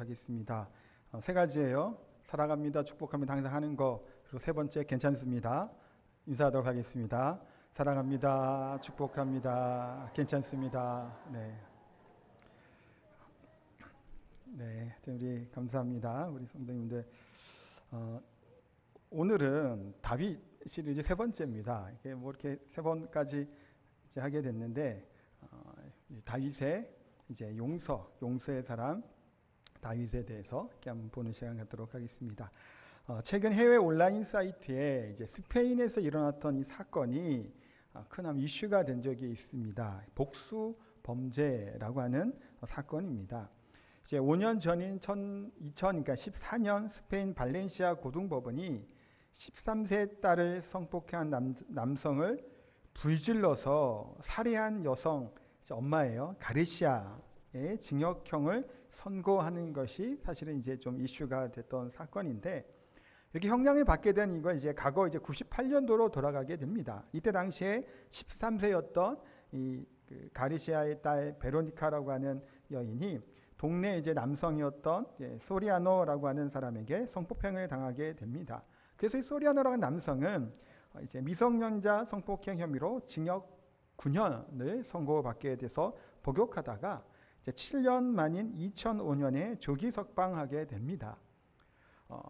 하겠습니다. 세 가지예요. 사랑합니다, 축복합니다 항상 하는 거. 그리고 세 번째 괜찮습니다. 인사하도록 하겠습니다. 사랑합니다, 축복합니다, 괜찮습니다. 네, 우리 감사합니다. 우리 성도님들. 오늘은 다윗 시리즈 세 번째입니다. 이게 뭐 이렇게 세 번까지 이제 하게 됐는데, 다윗의 이제 용서의 사람 다윗에 대해서 이렇게 한번 보는 시간 갖도록 하겠습니다. 최근 해외 온라인 사이트에 이제 스페인에서 일어났던 이 사건이 큰 이슈가 된 적이 있습니다. 복수 범죄라고 하는 사건입니다. 이제 5년 전인 2014년 스페인 발렌시아 고등법원이 13세 딸을 성폭행한 남성을 불질러서 살해한 여성 엄마예요. 가르시아의 징역형을 선고하는 것이 사실은 이제 좀 이슈가 됐던 사건인데, 이렇게 형량을 받게 된 이건 이제 과거 이제 98년도로 돌아가게 됩니다. 이때 당시에 13세였던 그 가르시아의 딸 베로니카라고 하는 여인이 동네 이제 남성이었던 소리아노라고 하는 사람에게 성폭행을 당하게 됩니다. 그래서 이 소리아노라는 남성은 이제 미성년자 성폭행 혐의로 징역 9년을 선고받게 돼서 복역하다가 이제 7년 만인 2005년에 조기 석방하게 됩니다.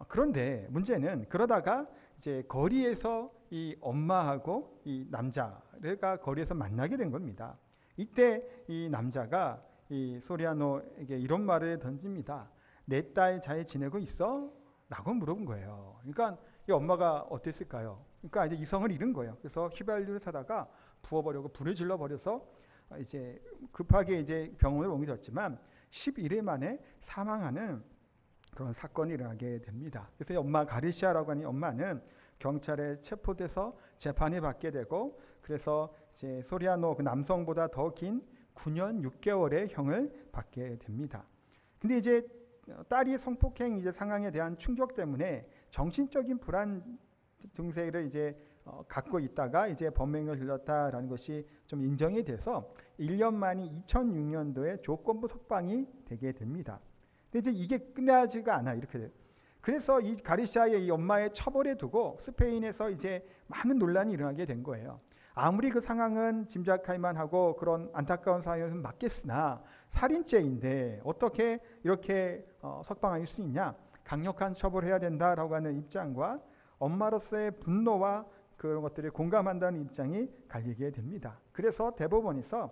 그런데 문제는 그러다가 이제 거리에서 이 엄마하고 이 남자가 거리에서 만나게 된 겁니다. 이때 이 남자가 이 소리아노에게 이런 말을 던집니다. 내 딸 잘 지내고 있어? 라고 물어본 거예요. 그러니까 이 엄마가 어땠을까요? 그러니까 이제 이성을 잃은 거예요. 그래서 휘발유를 사다가 부어버리고 불을 질러버려서 이제 급하게 이제 병원을 옮겨졌지만 11일 만에 사망하는 그런 사건이 일어나게 됩니다. 그래서 이 엄마 가르시아라고 하는 엄마는 경찰에 체포돼서 재판을 받게 되고, 그래서 이제 소리아노 그 남성보다 더 긴 9년 6개월의 형을 받게 됩니다. 근데 이제 딸이 성폭행 이제 상황에 대한 충격 때문에 정신적인 불안 증세를 이제 갖고 있다가 이제 범행을 저질렀다라는 것이 좀 인정이 돼서 1년 만인 2006년도에 조건부 석방이 되게 됩니다. 근데 이제 이게 끝나지가 않아 이렇게 돼요. 그래서 이 가르시아의 이 엄마의 처벌에 두고 스페인에서 이제 많은 논란이 일어나게 된 거예요. 아무리 그 상황은 짐작할 만하고 그런 안타까운 상황은 맞겠으나 살인죄인데 어떻게 이렇게 석방할 수 있냐, 강력한 처벌해야 된다라고 하는 입장과 엄마로서의 분노와 그런 것들을 공감한다는 입장이 갈리게 됩니다. 그래서 대법원에서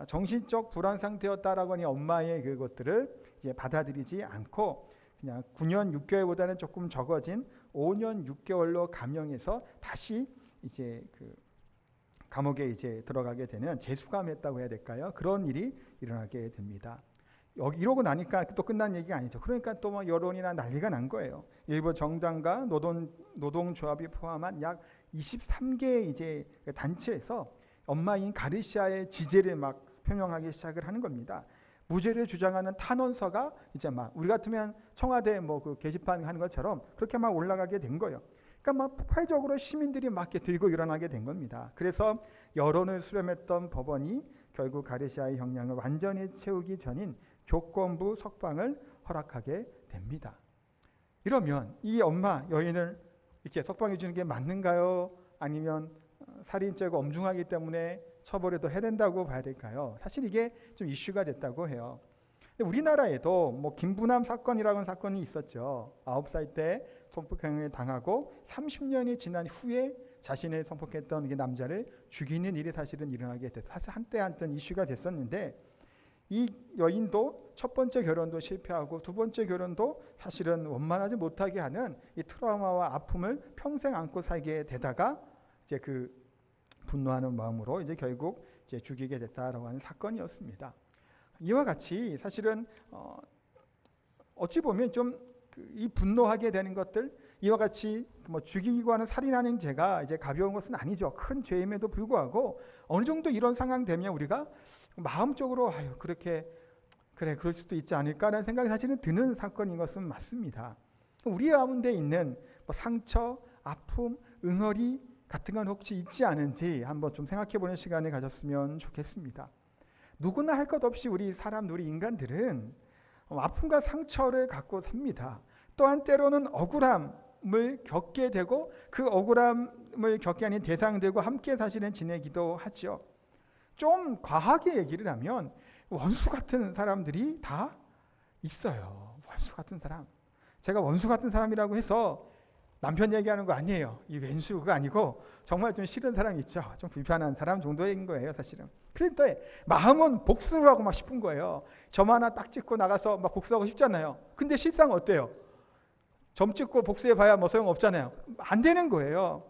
정신적 불안 상태였다라고 하는 엄마의 그것들을 이제 받아들이지 않고 그냥 9년 6개월보다는 조금 적어진 5년 6개월로 감형해서 다시 이제 그 감옥에 이제 들어가게 되는 재수감했다고 해야 될까요? 그런 일이 일어나게 됩니다. 이러고 나니까 또 끝난 얘기가 아니죠. 그러니까 또 뭐 여론이나 난리가 난 거예요. 일부 정당과 노동조합이 포함한 약 23개 이제 단체에서 엄마인 가르시아의 지지를 막 표명하기 시작을 하는 겁니다. 무죄를 주장하는 탄원서가 이제 막 우리 같으면 청와대 뭐 그 게시판 하는 것처럼 그렇게 막 올라가게 된 거예요. 그러니까 막 폭발적으로 시민들이 막 이렇게 들고 일어나게 된 겁니다. 그래서 여론을 수렴했던 법원이 결국 가르시아의 형량을 완전히 채우기 전인 조건부 석방을 허락하게 됩니다. 이러면 이 엄마 여인을 이렇게 석방해 주는 게 맞는가요? 아니면 살인죄가 엄중하기 때문에 처벌해도 해야 된다고 봐야 될까요? 사실 이게 좀 이슈가 됐다고 해요. 우리나라에도 뭐 김부남 사건이라는 사건이 있었죠. 9살 때 성폭행을 당하고 30년이 지난 후에 자신을 성폭행했던 남자를 죽이는 일이 사실은 일어나게 됐어요. 사실 한때 이슈가 됐었는데, 이 여인도 첫 번째 결혼도 실패하고 두 번째 결혼도 사실은 원만하지 못하게 하는 이 트라우마와 아픔을 평생 안고 살게 되다가 이제 그 분노하는 마음으로 이제 결국 이제 죽이게 됐다라고 하는 사건이었습니다. 이와 같이 사실은 어찌 보면 좀 이 분노하게 되는 것들, 이와 같이 뭐 죽이고 하는 살인하는 죄가 이제 가벼운 것은 아니죠. 큰 죄임에도 불구하고 어느 정도 이런 상황 되면 우리가 마음적으로 그렇게 그래 그럴 수도 있지 않을까라는 생각이 사실은 드는 사건인 것은 맞습니다. 우리 가운데 있는 뭐 상처, 아픔, 응어리 같은 건 혹시 있지 않은지 한번 좀 생각해보는 시간을 가졌으면 좋겠습니다. 누구나 할 것 없이 우리 인간들은 아픔과 상처를 갖고 삽니다. 또한 때로는 억울함을 겪게 되고 그 억울함을 겪게 하는 대상들과 함께 사실은 지내기도 하죠. 좀 과하게 얘기를 하면 원수 같은 사람들이 다 있어요. 원수 같은 사람. 제가 원수 같은 사람이라고 해서 남편 얘기하는 거 아니에요. 이 왼수가 아니고 정말 좀 싫은 사람 있죠. 좀 불편한 사람 정도인 거예요, 사실은. 그런데 마음은 복수를 하고 막 싶은 거예요. 점 하나 딱 찍고 나가서 막 복수하고 싶잖아요. 근데 실상 어때요? 점 찍고 복수해봐야 뭐 소용없잖아요. 안 되는 거예요.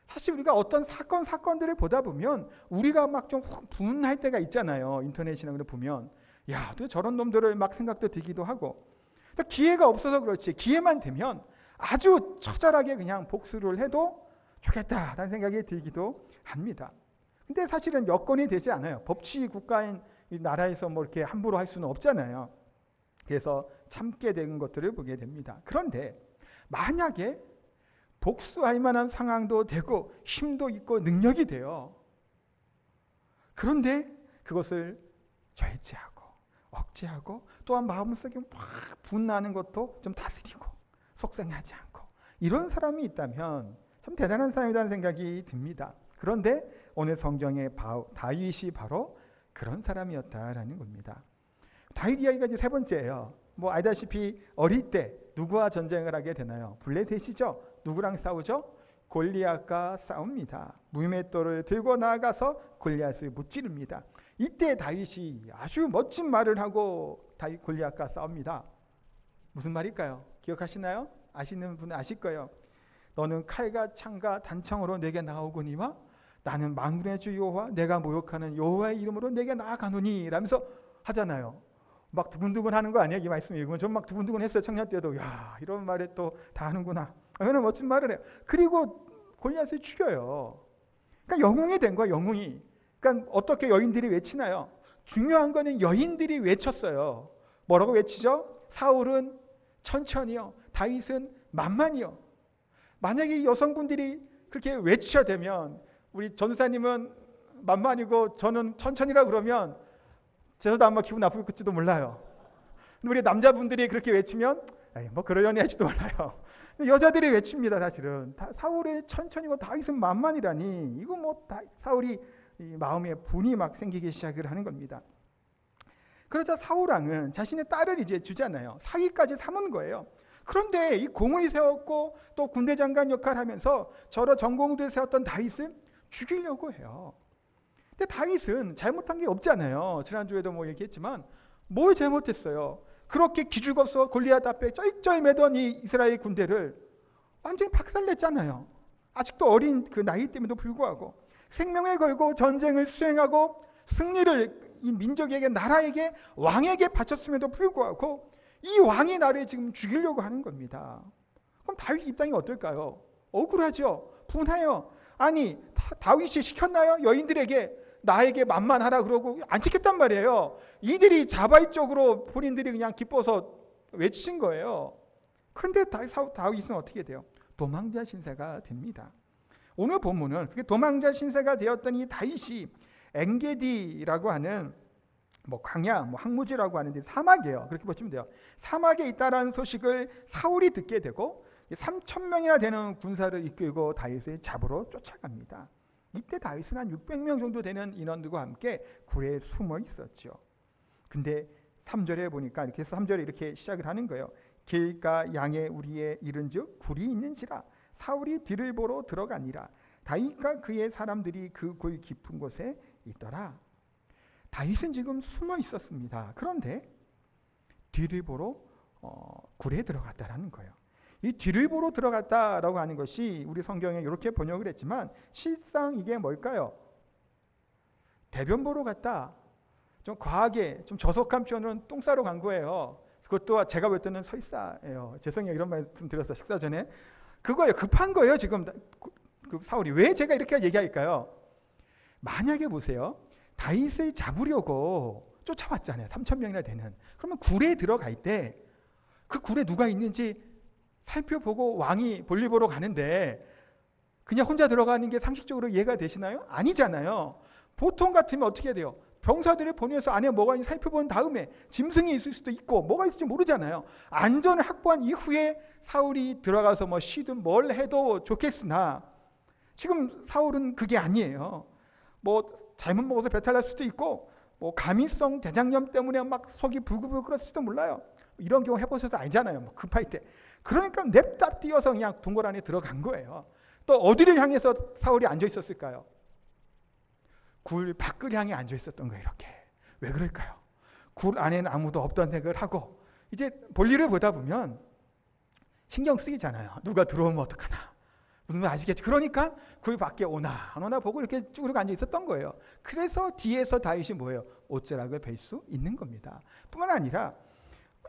사실 우리가 어떤 사건들을 보다 보면 우리가 막 좀 분할 때가 있잖아요. 인터넷이나 그런 데 보면 야, 또 저런 놈들을 막 생각도 들기도 하고. 기회가 없어서 그렇지 기회만 되면 아주 처절하게 그냥 복수를 해도 좋겠다라는 생각이 들기도 합니다. 근데 사실은 여건이 되지 않아요. 법치 국가인 이 나라에서 뭐 이렇게 함부로 할 수는 없잖아요. 그래서 참게 되는 것들을 보게 됩니다. 그런데 만약에 복수할 만한 상황도 되고 힘도 있고 능력이 돼요. 그런데 그것을 절제하고 억제하고 또한 마음속에 막 분나는 것도 좀 다스리고 속상해하지 않고 이런 사람이 있다면 참 대단한 사람이라는 생각이 듭니다. 그런데 오늘 성경의 다윗이 바로 그런 사람이었다라는 겁니다. 다윗 이야기가 이제 세 번째예요. 뭐 알다시피 어릴 때 누구와 전쟁을 하게 되나요? 블레셋이죠. 누구랑 싸우죠? 골리앗과 싸웁니다. 무임의돌을 들고 나아가서 골리앗을 무찌릅니다. 이때 다윗이 아주 멋진 말을 하고 골리앗과 싸웁니다. 무슨 말일까요? 기억하시나요? 아시는 분은 아실 거예요. 너는 칼과 창과 단청으로 내게 나오거니와 나는 만군의 주 여호와 내가 모욕하는 여호와의 이름으로 내게 나아가노니 라면서 하잖아요. 막 두근두근 하는 거 아니에요? 이 말씀 읽으면 좀 막 두근두근 했어요. 청년 때도. 야, 이런 말에 또 다 하는구나. 얼마나 멋진 말을 해요. 그리고 골리앗을 죽여요. 그러니까 영웅이 된 거야, 영웅이. 그러니까 어떻게 여인들이 외치나요? 중요한 거는 여인들이 외쳤어요. 뭐라고 외치죠? 사울은 천천히요. 다윗은 만만히요. 만약에 여성분들이 그렇게 외치셔되면 우리 전사님은 만만이고 저는 천천히라 그러면 저도 아마 기분 나쁠지도 몰라요. 근데 우리 남자분들이 그렇게 외치면 뭐 그러려니 할지도 몰라요. 근데 여자들이 외칩니다. 사실은 사울이 천천히고 다윗은 만만이라니 이거 뭐 사울이 마음에 분이 막 생기기 시작을 하는 겁니다. 그러자 사울 왕은 자신의 딸을 이제 주잖아요. 사위까지 삼은 거예요. 그런데 이 공을 세웠고 또 군대 장관 역할을 하면서 저런 전공들 세웠던 다윗을 죽이려고 해요. 근데 다윗은 잘못한 게 없잖아요. 지난주에도 뭐 얘기했지만 뭘 잘못했어요? 그렇게 기죽어서 골리앗 앞에 쩔쩔 매던 이 이스라엘 군대를 완전히 박살냈잖아요. 아직도 어린 그 나이 때문에도 불구하고 생명을 걸고 전쟁을 수행하고 승리를 이 민족에게 나라에게 왕에게 바쳤음에도 불구하고 이 왕이 나를 지금 죽이려고 하는 겁니다. 그럼 다윗 입장이 어떨까요? 억울하죠. 분해요. 아니 다윗이 시켰나요? 여인들에게 나에게 만만하라 그러고 안 지켰단 말이에요. 이들이 자발적으로 본인들이 그냥 기뻐서 외친 거예요. 그런데 다윗은 어떻게 돼요? 도망자 신세가 됩니다. 오늘 본문은 그게 도망자 신세가 되었던 이 다윗이 엔게디라고 하는 뭐 광야, 뭐 항무지라고 하는데 사막이에요. 그렇게 보시면 돼요. 사막에 있다라는 소식을 사울이 듣게 되고 3,000명이나 되는 군사를 이끌고 다윗을 잡으러 쫓아갑니다. 이때 다윗은 한 600명 정도 되는 인원들과 함께 굴에 숨어 있었죠. 근데 3절에 보니까 이렇게 3절에 이렇게 시작을 하는 거예요. 길가 양의 우리에 이른즉 굴이 있는지라 사울이 뒤를 보러 들어가니라 다윗과 그의 사람들이 그 굴 깊은 곳에 있더라. 다윗은 지금 숨어 있었습니다. 그런데 뒤를 보러 굴에 들어갔다라는 거예요. 이 뒤를 보러 들어갔다라고 하는 것이 우리 성경에 이렇게 번역을 했지만 실상 이게 뭘까요? 대변 보러 갔다. 좀 과하게 좀 저속한 표현은 똥 싸러 간 거예요. 그것도 제가 볼 때는 설사예요. 죄송해요. 이런 말씀 드렸어요. 식사 전에. 그거예요. 급한 거예요. 지금 그 사울이. 왜 제가 이렇게 얘기할까요? 만약에 보세요. 다윗을 잡으려고 쫓아왔잖아요. 3,000명이나 되는. 그러면 굴에 들어갈 때 그 굴에 누가 있는지 살펴보고 왕이 볼일 보러 가는데 그냥 혼자 들어가는 게 상식적으로 이해가 되시나요? 아니잖아요. 보통 같으면 어떻게 해야 돼요? 병사들을 보내서 안에 뭐가 있는지 살펴본 다음에 짐승이 있을 수도 있고 뭐가 있을지 모르잖아요. 안전을 확보한 이후에 사울이 들어가서 뭐 쉬든 뭘 해도 좋겠으나 지금 사울은 그게 아니에요. 뭐 잘못 먹어서 배탈 날 수도 있고 뭐 가민성 대장염 때문에 막 속이 부글부글 끓었을지도 몰라요. 이런 경우 해보셔서 알잖아요. 뭐 급할 때. 그러니까 냅다 뛰어서 그냥 동굴 안에 들어간 거예요. 또 어디를 향해서 사울이 앉아 있었을까요? 굴 밖을 향해 앉아 있었던 거예요. 이렇게. 왜 그럴까요? 굴 안에는 아무도 없던 생각을 하고 이제 볼일을 보다 보면 신경 쓰이잖아요. 누가 들어오면 어떡하나. 무슨 말 아시겠죠? 그러니까 굴 밖에 오나 안 오나 보고 이렇게 쭈그리고 앉아 있었던 거예요. 그래서 뒤에서 다윗이 뭐예요? 옷자락을 벨 수 있는 겁니다. 뿐만 아니라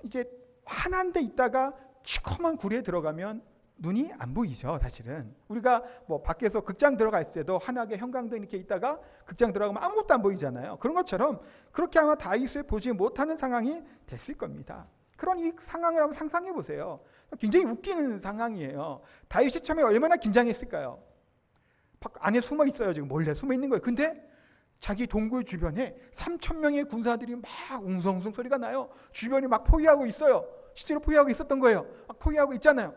이제 환한 데 있다가 시커먼 굴에 들어가면 눈이 안 보이죠. 사실은 우리가 뭐 밖에서 극장 들어갈 때도 환하게 형광등 이렇게 있다가 극장 들어가면 아무것도 안 보이잖아요. 그런 것처럼 그렇게 아마 다윗을 보지 못하는 상황이 됐을 겁니다. 그런 이 상황을 한번 상상해 보세요. 굉장히 웃기는 상황이에요. 다윗이 처음에 얼마나 긴장했을까요? 안에 숨어 있어요. 지금 몰래 숨어 있는 거예요. 근데 자기 동굴 주변에 3,000명의 군사들이 막 웅성웅성 소리가 나요. 주변이 막 포위하고 있어요. 실제로 포위하고 있었던 거예요. 막 포위하고 있잖아요.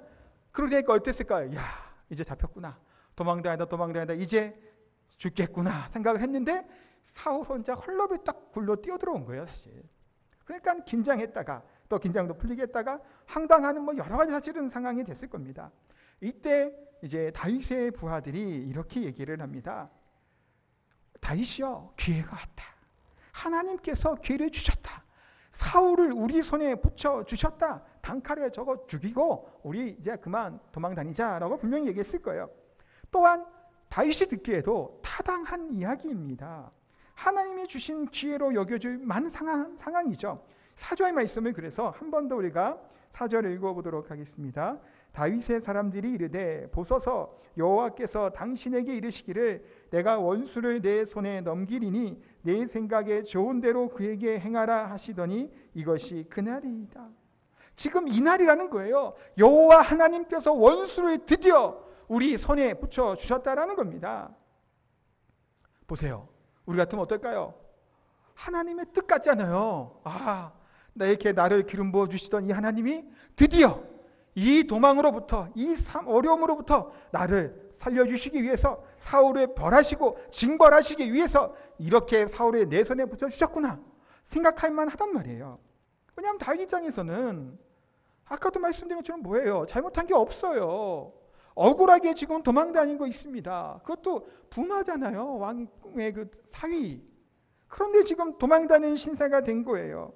그러니까 어땠을까요? 야, 이제 잡혔구나. 도망다니다 이제 죽겠구나 생각을 했는데 사울 혼자 헐레벌떡 굴로 뛰어들어온 거예요. 사실. 그러니까 긴장했다가 또 긴장도 풀리게 했다가 황당하는 뭐 여러 가지 사실은 상황이 됐을 겁니다. 이때 이제 다윗의 부하들이 이렇게 얘기를 합니다. 다윗이여, 기회가 왔다. 하나님께서 기회를 주셨다. 사울을 우리 손에 붙여 주셨다. 단칼에 저거 죽이고 우리 이제 그만 도망 다니자라고 분명히 얘기했을 거예요. 또한 다윗이 듣기에도 타당한 이야기입니다. 하나님이 주신 기회로 여겨줄 만한 상황이죠. 4절 말씀을 그래서 한 번 더 우리가 4절을 읽어보도록 하겠습니다. 다윗의 사람들이 이르되 보소서 여호와께서 당신에게 이르시기를 내가 원수를 내 손에 넘기리니 내 생각에 좋은 대로 그에게 행하라 하시더니 이것이 그날이다. 지금 이날이라는 거예요. 여호와 하나님께서 원수를 드디어 우리 손에 붙여 주셨다라는 겁니다. 보세요. 우리 같으면 어떨까요? 하나님의 뜻 같잖아요. 이렇게 나를 기름 부어 주시던 이 하나님이 드디어 이 도망으로부터 이 어려움으로부터 나를 살려주시기 위해서 사울을 벌하시고 징벌하시기 위해서 이렇게 사울의 내 손에 붙여주셨구나 생각할 만하단 말이에요. 왜냐하면 다윗 입장에서는 아까도 말씀드린 것처럼 뭐예요? 잘못한 게 없어요. 억울하게 지금 도망다니고 있습니다. 그것도 분하잖아요. 왕의 그 사위. 그런데 지금 도망다니는 신세가 된 거예요.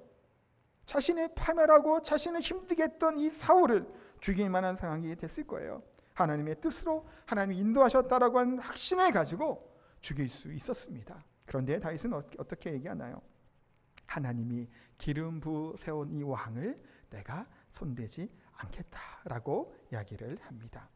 자신의 파멸하고 자신을 힘들게 했던 이 사울을 죽일 만한 상황이 됐을 거예요. 하나님의 뜻으로 하나님이 인도하셨다라고 하는 확신을 가지고 죽일 수 있었습니다. 그런데 다윗은 어떻게 얘기하나요? 하나님이 기름 부어 세운 이 왕을 내가 손대지 않겠다라고 이야기를 합니다.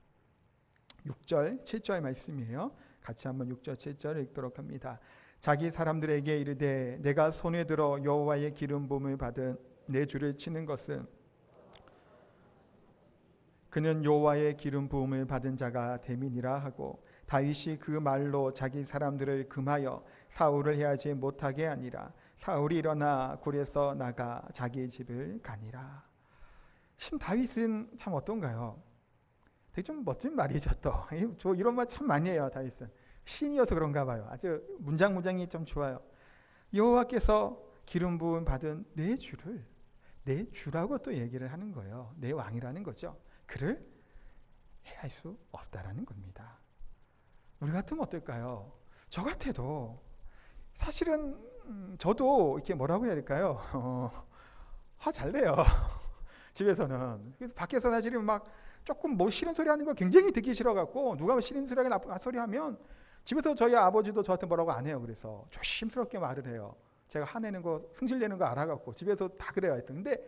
6절, 7절 말씀이에요. 같이 한번 6절, 7절을 읽도록 합니다. 자기 사람들에게 이르되 내가 손에 들어 여호와의 기름 부음을 받은 내 주를 치는 것은 그는 여호와의 기름 부음을 받은 자가 됨이니라 하고 다윗이 그 말로 자기 사람들을 금하여 사울을 해하지 못하게 하니라. 사울이 일어나 굴에서 나가 자기 집을 가니라. 심 다윗은 참 어떤가요? 되게 좀 멋진 말이죠. 또 저 이런 말 참 많이 해요. 다윗은 신이어서 그런가 봐요. 아주 문장이 좀 좋아요. 여호와께서 기름 부음 받은 내 주를 내 주라고 또 얘기를 하는 거예요. 내 왕이라는 거죠. 그를 해할 수 없다라는 겁니다. 우리 같으면 어떨까요? 저 같아도 사실은 저도 이렇게 뭐라고 해야 될까요? 잘래요. 집에서는. 그래서 밖에서 사실은 막 조금 뭐 싫은 소리 하는 거 굉장히 듣기 싫어갖고 누가 싫은 소리 나쁜 소리 하면 집에서 저희 아버지도 저한테 뭐라고 안 해요. 그래서 조심스럽게 말을 해요. 제가 화내는 거 승질내는 거 알아갖고 집에서 다 그래요. 하여튼 근데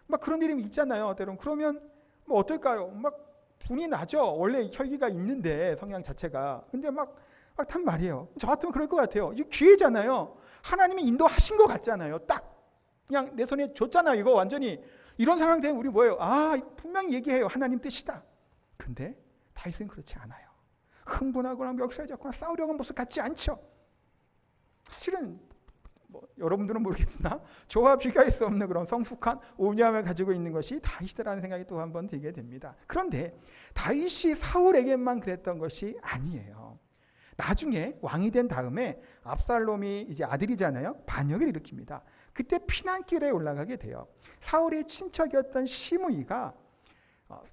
막 그런 일이 있잖아요. 때론 그러면 뭐 어떨까요? 막 분이 나죠. 원래 혈기가 있는데 성향 자체가. 근데 막 단 말이에요. 저 같으면 그럴 것 같아요. 이거 기회잖아요. 하나님이 인도하신 것 같잖아요. 딱 그냥 내 손에 줬잖아요. 이거 완전히. 이런 상황 되면 우리 뭐예요? 분명히 얘기해요. 하나님 뜻이다. 근데 다윗은 그렇지 않아요. 흥분하거나 멱살 잡거나 싸우려는 모습 같지 않죠. 사실은 여러분들은 모르겠으나 저와 비교할 수 없는 그런 성숙한 온유함을 가지고 있는 것이 다윗이라는 생각이 또 한번 들게 됩니다. 그런데 다윗이 사울에게만 그랬던 것이 아니에요. 나중에 왕이 된 다음에 압살롬이 이제 아들이잖아요. 반역을 일으킵니다. 그때 피난길에 올라가게 돼요. 사울의 친척이었던 시므이가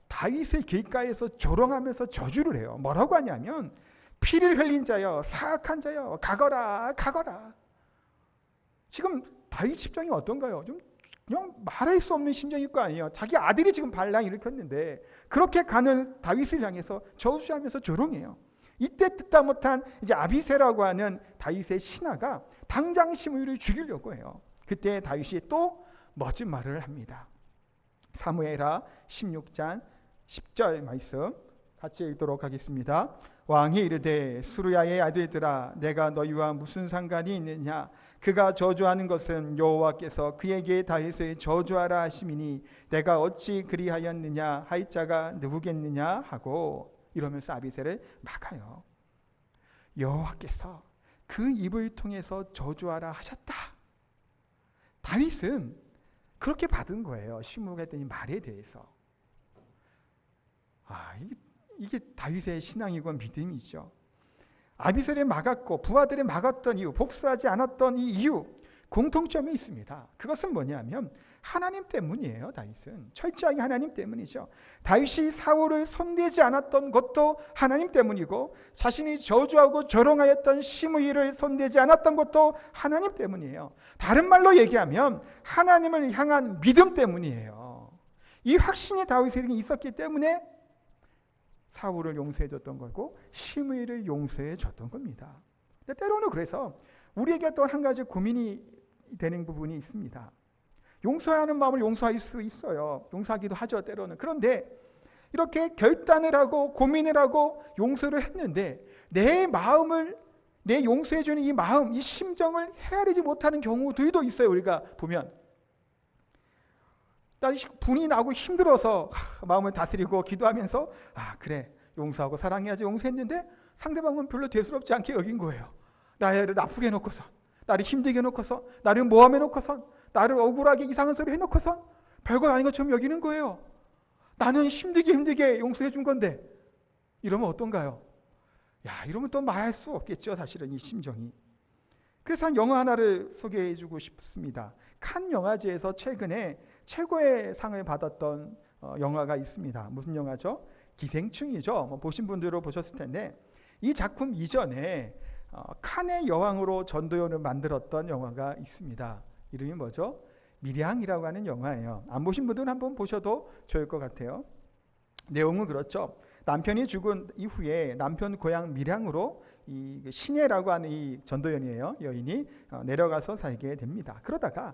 다윗의 길가에서 조롱하면서 저주를 해요. 뭐라고 하냐면 피를 흘린 자여, 사악한 자여, 가거라, 가거라. 지금 다윗 심정이 어떤가요? 좀 그냥 말할 수 없는 심정일 거 아니에요. 자기 아들이 지금 반란 일으켰는데 그렇게 가는 다윗을 향해서 저주하면서 조롱해요. 이때 듣다 못한 이제 아비새라고 하는 다윗의 신하가 당장 시므이를 죽이려고 해요. 그때 다윗이 또 멋진 말을 합니다. 사무엘하 16장 10절 말씀 같이 읽도록 하겠습니다. 왕이 이르되 수르야의 아들들아 내가 너희와 무슨 상관이 있느냐 그가 저주하는 것은 여호와께서 그에게 다윗을 저주하라 하심이니 내가 어찌 그리하였느냐 할 자가 누구겠느냐 하고 이러면서 아비새를 막아요. 여호와께서 그 입을 통해서 저주하라 하셨다. 다윗은 그렇게 받은 거예요. 시므이가 했던 이 말에 대해서. 이게 다윗의 신앙이고 믿음이죠. 아비새를 막았고 부하들을 막았던 이유, 복수하지 않았던 이 이유 공통점이 있습니다. 그것은 뭐냐면 하나님 때문이에요. 다윗은 철저하게 하나님 때문이죠. 다윗이 사울을 손대지 않았던 것도 하나님 때문이고 자신이 저주하고 조롱하였던 시므이를 손대지 않았던 것도 하나님 때문이에요. 다른 말로 얘기하면 하나님을 향한 믿음 때문이에요. 이 확신이 다윗에게 있었기 때문에 사울을 용서해줬던 거고 시므이를 용서해줬던 겁니다. 때로는 그래서 우리에게 또 한 가지 고민이 되는 부분이 있습니다. 용서하는 마음을 용서할 수 있어요. 용서하기도 하죠, 때로는. 그런데 이렇게 결단을 하고 고민을 하고 용서를 했는데 내 마음을, 내 용서해주는 이 마음, 이 심정을 헤아리지 못하는 경우들도 있어요. 우리가 보면 분이 나고 힘들어서 마음을 다스리고 기도하면서 그래 용서하고 사랑해야지 용서했는데 상대방은 별로 대수롭지 않게 여긴 거예요. 나를 나쁘게 해놓고서, 나를 힘들게 해놓고서, 나를 모함해 놓고서, 나를 억울하게 이상한 소리 해놓고서 별거 아닌 것처럼 여기는 거예요. 나는 힘들게 용서해 준 건데 이러면 어떤가요? 이러면 또 말할 수 없겠죠. 사실은 이 심정이. 그래서 한 영화 하나를 소개해 주고 싶습니다. 칸 영화제에서 최근에 최고의 상을 받았던 영화가 있습니다. 무슨 영화죠? 기생충이죠. 보신 분들은 보셨을 텐데 이 작품 이전에 칸의 여왕으로 전도연을 만들었던 영화가 있습니다. 이름이 뭐죠? 밀양이라고 하는 영화예요. 안 보신 분들은 한번 보셔도 좋을 것 같아요. 내용은 그렇죠. 남편이 죽은 이후에 남편 고향 밀양으로 이 신혜라고 하는 이 전도연이에요. 여인이 내려가서 살게 됩니다. 그러다가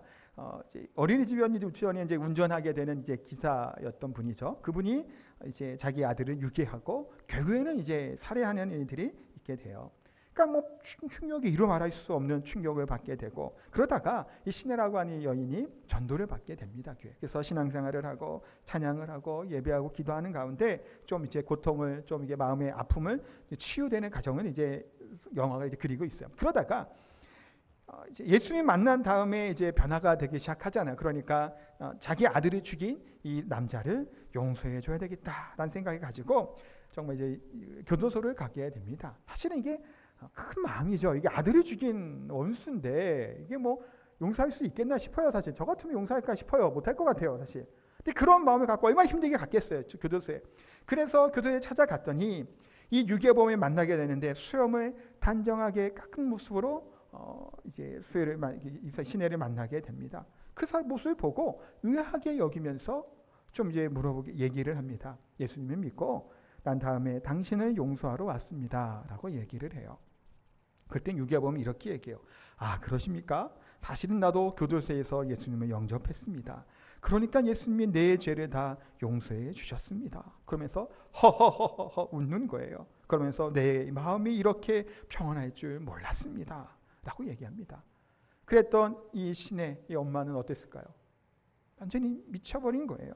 어린이집이었는지 유치원에 이제 운전하게 되는 이제 기사였던 분이죠. 그분이 이제 자기 아들을 유괴하고 결국에는 이제 살해하는 일들이 있게 돼요. 그러니까 충격이 이루 말할 수 없는 충격을 받게 되고 그러다가 이 신혜라고 하는 여인이 전도를 받게 됩니다. 그래서 신앙생활을 하고 찬양을 하고 예배하고 기도하는 가운데 좀 이제 고통을 좀 이게 마음의 아픔을 치유되는 과정을 이제 영화가 이제 그리고 있어요. 그러다가 이제 예수님 만난 다음에 이제 변화가 되기 시작하잖아요. 그러니까 자기 아들을 죽인 이 남자를 용서해 줘야 되겠다라는 생각을 가지고 정말 이제 교도소를 가게 됩니다. 사실은 이게 큰 마음이죠. 이게 아들을 죽인 원수인데 이게 뭐 용서할 수 있겠나 싶어요. 사실 저 같으면 용서할까 싶어요. 못할 것 같아요. 사실. 근데 그런 마음을 갖고 얼마나 힘들게 갔겠어요. 교도소에. 그래서 교도소에 찾아갔더니 이 유괴범을 만나게 되는데 수염을 단정하게 깎은 모습으로 이제 신혜를 만나게 됩니다. 그 모습을 보고 의아하게 여기면서 좀 이제 얘기를 합니다. 예수님을 믿고 난 다음에 당신을 용서하러 왔습니다라고 얘기를 해요. 그때 유괴범이 이렇게 얘기해요. 그러십니까? 사실은 나도 교도소에서 예수님을 영접했습니다. 그러니까 예수님이 내 죄를 다 용서해 주셨습니다. 그러면서 허허허허 웃는 거예요. 그러면서 내 마음이 이렇게 평안할 줄 몰랐습니다. 라고 얘기합니다. 그랬던 이 신의 이 엄마는 어땠을까요? 완전히 미쳐버린 거예요.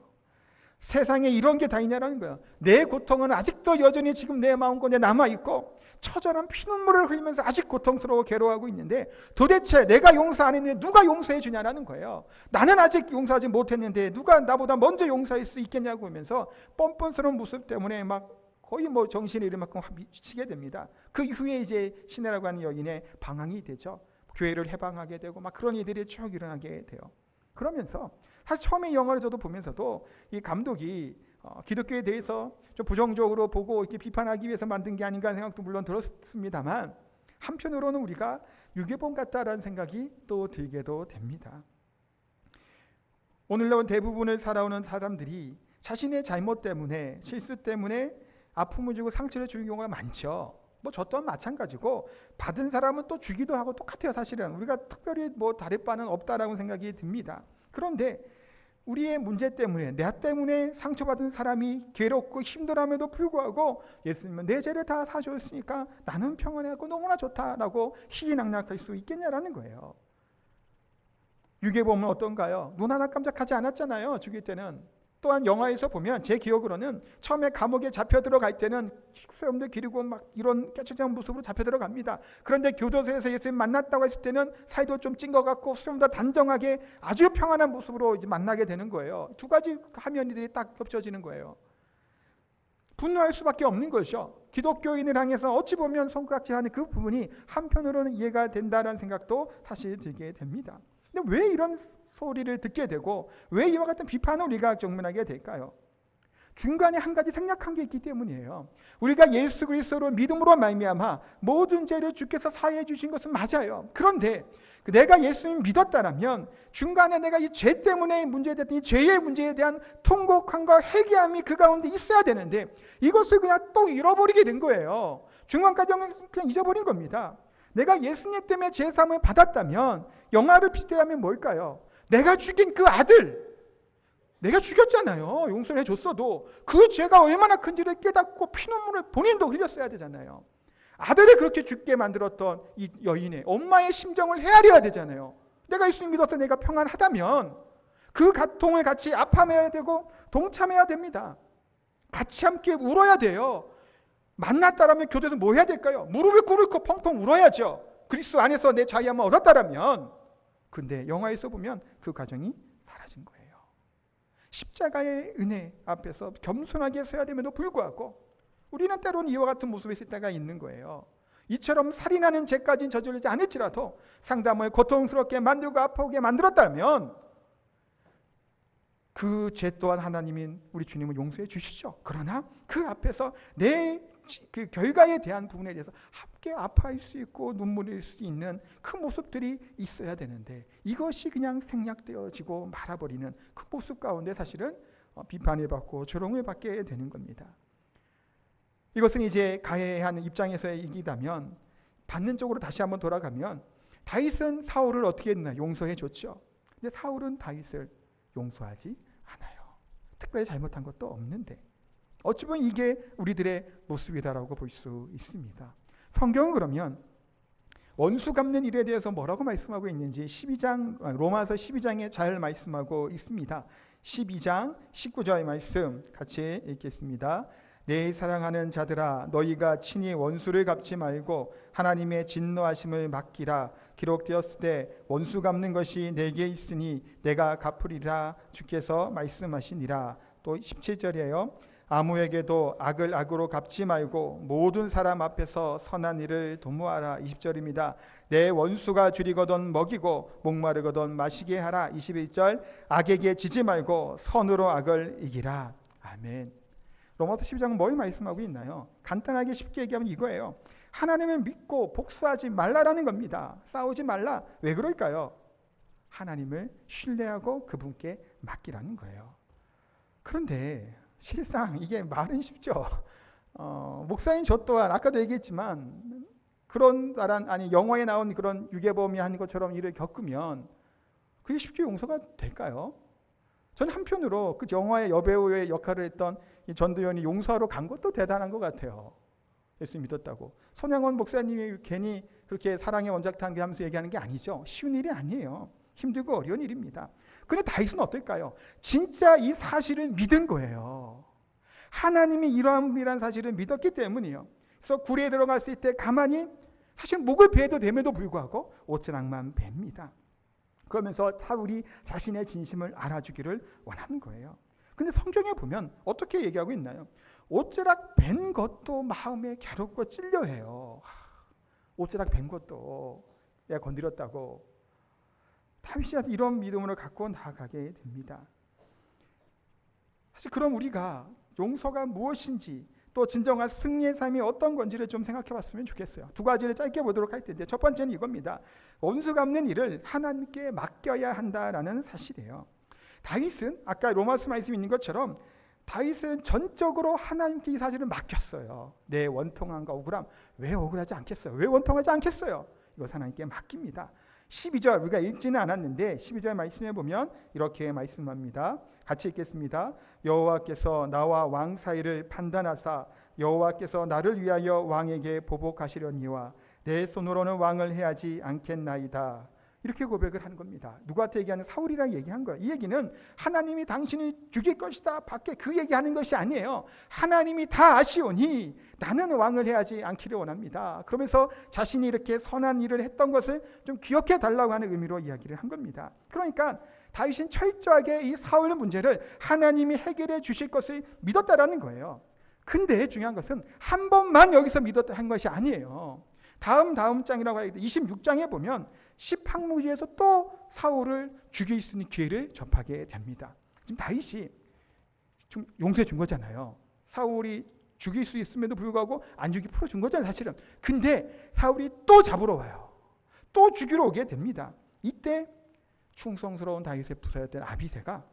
세상에 이런 게 다 있냐라는 거예요. 내 고통은 아직도 여전히 지금 내 마음속에 남아있고 처절한 피눈물을 흘리면서 아직 고통스러워 괴로워하고 있는데 도대체 내가 용서 안 했는데 누가 용서해 주냐라는 거예요. 나는 아직 용서하지 못했는데 누가 나보다 먼저 용서할 수 있겠냐고 하면서 뻔뻔스러운 모습 때문에 막 거의 뭐 정신이 잃을 만큼 미치게 됩니다. 그 이후에 이제 시내라고 하는 여인의 방황이 되죠. 교회를 해방하게 되고 막 그런 일들이 쭉 일어나게 돼요. 그러면서 사실 처음에 이 영화를 저도 보면서도 이 감독이 기독교에 대해서 좀 부정적으로 보고 이렇게 비판하기 위해서 만든 게 아닌가 하는 생각도 물론 들었습니다만 한편으로는 우리가 유괴범 같다라는 생각이 또 들게도 됩니다. 오늘날 대부분을 살아오는 사람들이 자신의 잘못 때문에 실수 때문에 아픔을 주고 상처를 주는 경우가 많죠. 뭐 저 또한 마찬가지고 받은 사람은 또 주기도 하고 똑같아요. 사실은 우리가 특별히 뭐 다를 바는 없다라고 생각이 듭니다. 그런데 우리의 문제 때문에 내 때문에 상처받은 사람이 괴롭고 힘들함에도 불구하고 예수님은 내 죄를 다 사주었으니까 나는 평안하고 너무나 좋다라고 희희낙낙할 수 있겠냐라는 거예요. 유괴범은 어떤가요? 눈 하나 깜짝하지 않았잖아요. 죽일 때는. 또한 영화에서 보면 제 기억으로는 처음에 감옥에 잡혀 들어갈 때는 수염도 기르고 막 이런 깨끗한 모습으로 잡혀 들어갑니다. 그런데 교도소에서 예수님 만났다고 했을 때는 살도 좀 찐 것 같고 수염도 단정하게 아주 평안한 모습으로 이제 만나게 되는 거예요. 두 가지 화면들이 딱 겹쳐지는 거예요. 분노할 수밖에 없는 것이죠. 기독교인을 향해서 어찌 보면 손가락질하는 그 부분이 한편으로는 이해가 된다는 생각도 사실 들게 됩니다. 근데 왜 이런 소리를 듣게 되고 왜 이와 같은 비판을 우리가 경험하게 될까요? 중간에 한 가지 생략한 게 있기 때문이에요. 우리가 예수 그리스도로 믿음으로 말미암아 모든 죄를 주께서 사해해 주신 것은 맞아요. 그런데 내가 예수님 믿었다면 중간에 내가 이 죄 때문에 문제됐던 이 죄의 문제에 대한 통곡함과 회개함이 그 가운데 있어야 되는데 이것을 그냥 또 잃어버리게 된 거예요. 중간까지 그냥 잊어버린 겁니다. 내가 예수님 때문에 죄사함을 받았다면 영화를 빗대하면 뭘까요? 내가 죽인 그 아들, 내가 죽였잖아요. 용서를 해줬어도 그 죄가 얼마나 큰지를 깨닫고 피눈물을 본인도 흘렸어야 되잖아요. 아들이 그렇게 죽게 만들었던 이 여인의 엄마의 심정을 헤아려야 되잖아요. 내가 예수님 믿어서 내가 평안하다면 그 고통을 같이 아파해야 되고 동참해야 됩니다. 같이 함께 울어야 돼요. 만났다라면 교대에서 뭐 해야 될까요? 무릎을 꿇고 펑펑 울어야죠. 그리스도 안에서 내 자유함을 얻었다라면. 근데 영화에서 보면 그 과정이 사라진 거예요. 십자가의 은혜 앞에서 겸손하게 서야 됨에도 불구하고 우리는 때로는 이와 같은 모습에 있을 때가 있는 거예요. 이처럼 살인하는 죄까지는 저지르지 않을지라도 상담을 고통스럽게 만들고 아프게 만들었다면 그 죄 또한 하나님인 우리 주님은 용서해 주시죠. 그러나 그 앞에서 내 그 결과에 대한 부분에 대해서 함께 아파할 수 있고 눈물일 수 있는 그 모습들이 있어야 되는데 이것이 그냥 생략되어지고 말아버리는 그 모습 가운데 사실은 비판을 받고 조롱을 받게 되는 겁니다. 이것은 이제 가해하는 입장에서의 얘기다면 받는 쪽으로 다시 한번 돌아가면 다윗은 사울을 어떻게 했나? 용서해 줬죠. 근데 사울은 다윗을 용서하지 않아요. 특별히 잘못한 것도 없는데 어찌 보면 이게 우리들의 모습이다라고 볼 수 있습니다. 성경은 그러면 원수 갚는 일에 대해서 뭐라고 말씀하고 있는지 로마서 12장에 잘 말씀하고 있습니다. 12장 19절의 말씀 같이 읽겠습니다. 내 사랑하는 자들아 너희가 친히 원수를 갚지 말고 하나님의 진노하심을 맡기라. 기록되었을 때 원수 갚는 것이 내게 있으니 내가 갚으리라 주께서 말씀하시니라. 또 17절이에요. 아무에게도 악을 악으로 갚지 말고 모든 사람 앞에서 선한 일을 도모하라. 20절입니다. 내 원수가 줄이거든 먹이고 목마르거든 마시게 하라. 21절 악에게 지지 말고 선으로 악을 이기라. 아멘. 로마서 12장은 뭘 말씀하고 있나요? 간단하게 쉽게 얘기하면 이거예요. 하나님을 믿고 복수하지 말라라는 겁니다. 싸우지 말라. 왜 그럴까요? 하나님을 신뢰하고 그분께 맡기라는 거예요. 그런데 실상 이게 말은 쉽죠. 목사인 저 또한 아까도 얘기했지만 그런 영화에 나온 그런 유괴범이 한 것처럼 일을 겪으면 그게 쉽게 용서가 될까요? 저는 한편으로 그 영화의 여배우의 역할을 했던 이 전도연이 용서하러 간 것도 대단한 것 같아요. 예수 믿었다고. 손양원 목사님이 괜히 그렇게 사랑의 원작탄 하면서 얘기하는 게 아니죠. 쉬운 일이 아니에요. 힘들고 어려운 일입니다. 그런데 다윗은 어떨까요? 진짜 이 사실을 믿은 거예요. 하나님이 이러한 분이라는 사실을 믿었기 때문이에요. 그래서 굴에 들어갔을 때 가만히 사실 목을 베도 됨에도 불구하고 옷자락만 뱁니다. 그러면서 사울이 자신의 진심을 알아주기를 원하는 거예요. 근데 성경에 보면 어떻게 얘기하고 있나요? 옷자락 벤 것도 마음에 괴롭고 찔려해요. 옷자락 벤 것도 내가 건드렸다고. 다윗이 이런 믿음으로 갖고 나아가게 됩니다. 사실 그럼 우리가 용서가 무엇인지 또 진정한 승리의 삶이 어떤 건지를 좀 생각해 봤으면 좋겠어요. 두 가지를 짧게 보도록 할 텐데 첫 번째는 이겁니다. 원수 갚는 일을 하나님께 맡겨야 한다라는 사실이에요. 다윗은 아까 로마서 말씀이 있는 것처럼 다윗은 전적으로 하나님께 이 사실을 맡겼어요. 내 원통함과 억울함, 왜 억울하지 않겠어요? 왜 원통하지 않겠어요? 이것 하나님께 맡깁니다. 12절 우리가 읽지는 않았는데 12절 말씀해 보면 이렇게 말씀합니다. 같이 읽겠습니다. 여호와께서 나와 왕 사이를 판단하사 여호와께서 나를 위하여 왕에게 보복하시려니와 내 손으로는 왕을 해하지 않겠나이다. 이렇게 고백을 하는 겁니다. 누구한테 얘기하는? 사울이랑 얘기한 거예요. 이 얘기는 하나님이 당신을 죽일 것이다 밖에 그 얘기하는 것이 아니에요. 하나님이 다 아시오니 나는 왕을 해하지 않기를 원합니다. 그러면서 자신이 이렇게 선한 일을 했던 것을 좀 기억해 달라고 하는 의미로 이야기를 한 겁니다. 그러니까 다윗은 철저하게 이 사울 문제를 하나님이 해결해 주실 것을 믿었다라는 거예요. 근데 중요한 것은 한 번만 여기서 믿었다 한 것이 아니에요. 다음 장이라고 하겠다. 26장에 보면 10항무지에서 또 사울을 죽일 수 있는 기회를 접하게 됩니다. 지금 다윗이 좀 용서해 준 거잖아요. 사울이 죽일 수 있음에도 불구하고 안 죽이 풀어준 거잖아요, 사실은. 근데 사울이 또 잡으러 와요. 또 죽이러 오게 됩니다. 이때 충성스러운 다윗의 부사였던 아비새가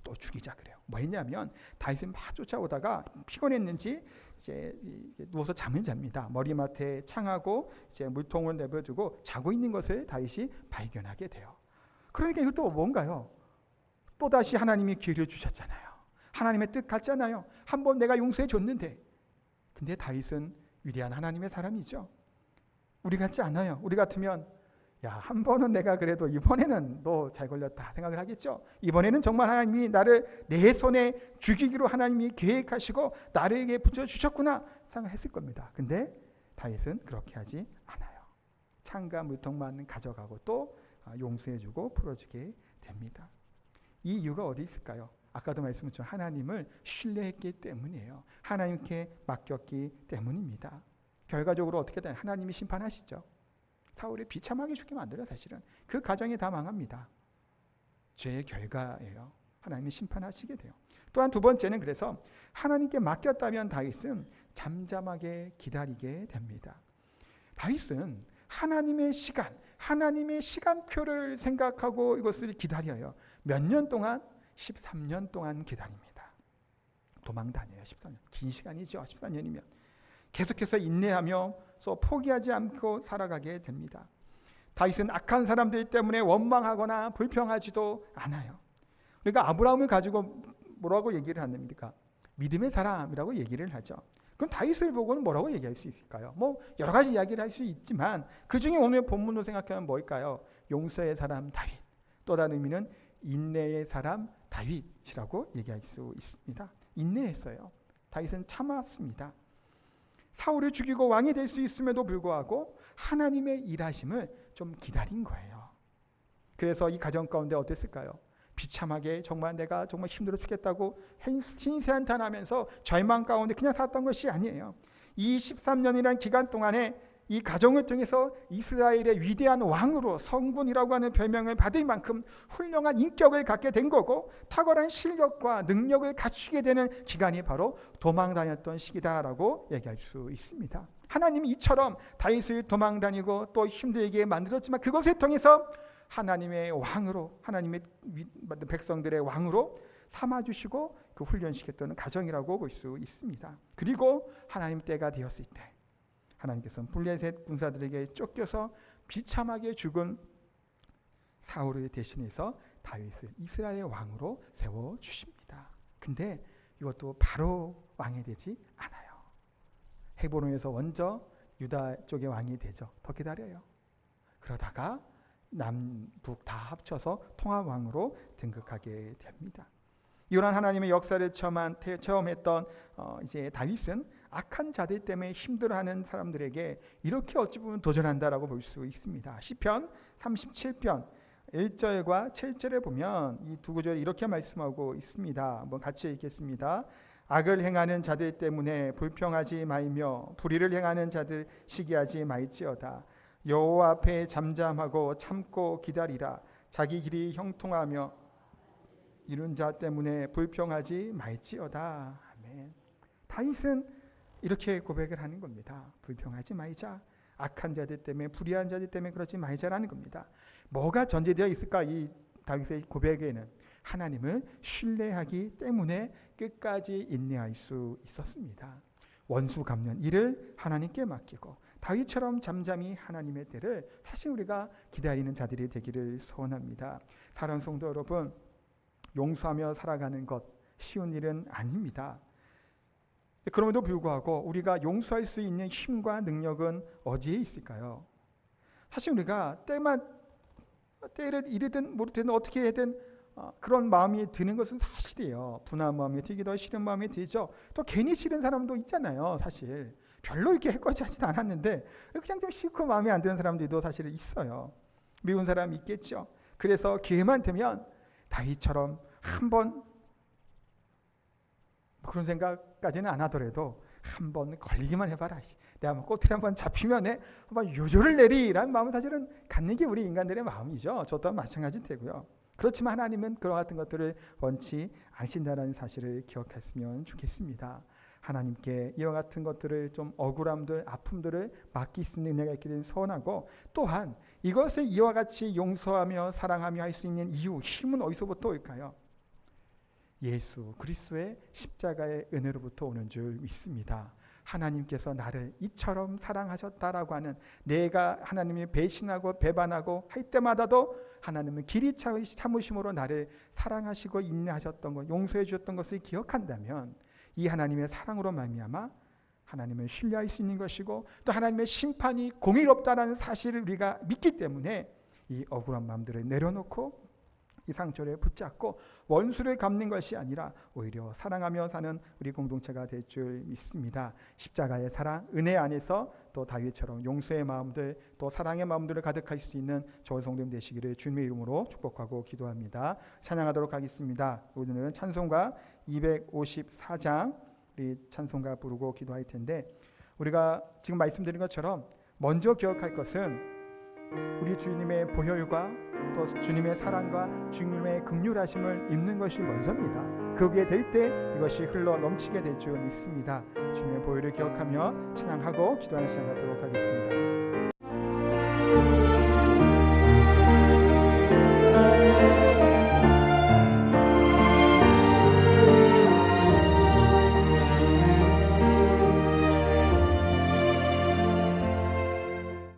또 죽이자 그래요. 뭐 했냐면 다윗은 막 쫓아오다가 피곤했는지 이제 누워서 잠을 잡니다. 머리맡에 창하고 이제 물통을 내버려두고 자고 있는 것을 다윗이 발견하게 돼요. 그러니까 이것도 뭔가요? 또 다시 하나님이 기회를 주셨잖아요. 하나님의 뜻 같잖아요. 한번 내가 용서해 줬는데. 근데 다윗은 위대한 하나님의 사람이죠. 우리 같지 않아요. 우리 같으면 야, 한 번은 내가 그래도 이번에는 너 잘 걸렸다 생각을 하겠죠. 이번에는 정말 하나님이 나를 내 손에 죽이기로 하나님이 계획하시고 나에게 붙여주셨구나 생각했을 겁니다. 근데 다윗은 그렇게 하지 않아요. 창과 물통만 가져가고 또 용서해주고 풀어주게 됩니다. 이 이유가 어디 있을까요? 아까도 말씀드렸죠. 하나님을 신뢰했기 때문이에요. 하나님께 맡겼기 때문입니다. 결과적으로 어떻게 되나요? 하나님이 심판하시죠. 사울이 비참하게 죽게 만들어요. 사실은 그 가정이 다 망합니다. 죄의 결과예요. 하나님이 심판하시게 돼요. 또한 두 번째는 그래서 하나님께 맡겼다면 다윗은 잠잠하게 기다리게 됩니다. 다윗은 하나님의 시간표를 생각하고 이것을 기다려요. 몇 년 동안? 13년 동안 기다립니다. 도망 다녀요. 13년. 긴 시간이죠. 14년이면. 계속해서 인내하며 포기하지 않고 살아가게 됩니다. 다윗은 악한 사람들 때문에 원망하거나 불평하지도 않아요. 그러니까 아브라함을 가지고 뭐라고 얘기를 합니까? 믿음의 사람이라고 얘기를 하죠. 그럼 다윗을 보고는 뭐라고 얘기할 수 있을까요? 뭐 여러 가지 이야기를 할 수 있지만 그 중에 오늘 본문으로 생각하면 뭘까요? 용서의 사람 다윗. 또 다른 의미는 인내의 사람 다윗이라고 얘기할 수 있습니다. 인내했어요. 다윗은 참았습니다. 사울을 죽이고 왕이 될 수 있음에도 불구하고 하나님의 일하심을 좀 기다린 거예요. 그래서 이 가정 가운데 어땠을까요? 비참하게 정말 내가 정말 힘들어 죽겠다고 신세한탄하면서 절망 가운데 그냥 살았던 것이 아니에요. 이 13년이라는 기간 동안에 이 가정을 통해서 이스라엘의 위대한 왕으로 성군이라고 하는 별명을 받을 만큼 훌륭한 인격을 갖게 된 거고 탁월한 실력과 능력을 갖추게 되는 기간이 바로 도망 다녔던 시기다라고 얘기할 수 있습니다. 하나님이 이처럼 다윗을 도망 다니고 또 힘들게 만들었지만 그것을 통해서 하나님의 왕으로 하나님의 백성들의 왕으로 삼아주시고 그 훈련시켰던 가정이라고 볼 수 있습니다. 그리고 하나님 때가 되었을 때 하나님께서는 블레셋 군사들에게 쫓겨서 비참하게 죽은 사울을 대신해서 다윗을 이스라엘 왕으로 세워주십니다. 근데 이것도 바로 왕이 되지 않아요. 헤브론에서 먼저 유다 쪽의 왕이 되죠. 더 기다려요. 그러다가 남북 다 합쳐서 통합왕으로 등극하게 됩니다. 이런 하나님의 역사를 체험했던 이제 다윗은 악한 자들 때문에 힘들어하는 사람들에게 이렇게 어찌 보면 도전한다라고 볼 수 있습니다. 시편 37편 1절과 7절에 보면 이 두 구절이 이렇게 말씀하고 있습니다. 한번 같이 읽겠습니다. 악을 행하는 자들 때문에 불평하지 말며 불의를 행하는 자들 시기하지 말지어다. 여호와 앞에 잠잠하고 참고 기다리라. 자기 길이 형통하며 이룬 자 때문에 불평하지 말지어다. 아멘. 다윗은 이렇게 고백을 하는 겁니다. 불평하지 말자. 악한 자들 때문에, 불의한 자들 때문에 그러지 말자라는 겁니다. 뭐가 전제되어 있을까? 이 다윗의 고백에는 하나님을 신뢰하기 때문에 끝까지 인내할 수 있었습니다. 원수 갚는 일을 하나님께 맡기고 다윗처럼 잠잠히 하나님의 때를 사실 우리가 기다리는 자들이 되기를 소원합니다. 사랑하는 성도 여러분, 용서하며 살아가는 것 쉬운 일은 아닙니다. 그럼에도 불구하고 우리가 용서할 수 있는 힘과 능력은 어디에 있을까요? 사실 우리가 때를 이르든 모르든 어떻게 해든 그런 마음이 드는 것은 사실이에요. 분한 마음이 들기도 싫은 마음이 들죠. 또 괜히 싫은 사람도 있잖아요. 사실 별로 이렇게 해코지하지도 않았는데 그냥 좀 싫고 마음에 안 드는 사람들도 사실 있어요. 미운 사람이 있겠죠. 그래서 기회만 되면 다윗처럼 한번 그런 생각까지는 안 하더라도 한번 걸리기만 해봐라. 내가 뭐 꼬투리 한번 잡히면 한번 요조를 내리라는 마음은 사실은 갖는 게 우리 인간들의 마음이죠. 저 또한 마찬가지 되고요. 그렇지만 하나님은 그와 같은 것들을 원치 않으신다는 사실을 기억했으면 좋겠습니다. 하나님께 이와 같은 것들을 좀 억울함들, 아픔들을 맡길 수 있는 은혜가 있기를 소원하고, 또한 이것을 이와 같이 용서하며 사랑하며 할 수 있는 이유, 힘은 어디서부터 올까요? 예수 그리스도의 십자가의 은혜로부터 오는 줄 믿습니다. 하나님께서 나를 이처럼 사랑하셨다라고 하는, 내가 하나님을 배신하고 배반하고 할 때마다도 하나님은 길이 참으심으로 나를 사랑하시고 인내하셨던 것, 용서해 주셨던 것을 기억한다면 이 하나님의 사랑으로 말미암아 하나님을 신뢰할 수 있는 것이고, 또 하나님의 심판이 공의롭다라는 사실을 우리가 믿기 때문에 이 억울한 마음들을 내려놓고 이 상처를 붙잡고 원수를 갚는 것이 아니라 오히려 사랑하며 사는 우리 공동체가 될 줄 믿습니다. 십자가의 사랑, 은혜 안에서 또 다윗처럼 용서의 마음들, 또 사랑의 마음들을 가득할 수 있는 저와 성도님 되시기를 주님의 이름으로 축복하고 기도합니다. 찬양하도록 하겠습니다. 오늘은 찬송가 254장 우리 찬송가 부르고 기도할 텐데, 우리가 지금 말씀드린 것처럼 먼저 기억할 것은 우리 주님의 보혈과 또 주님의 사랑과 주님의 긍휼하심을 입는 것이 먼저입니다. 그게 될 때 이것이 흘러 넘치게 될 줄 믿습니다. 주님의 보혈을 기억하며 찬양하고 기도하는 시간 갖도록 하겠습니다.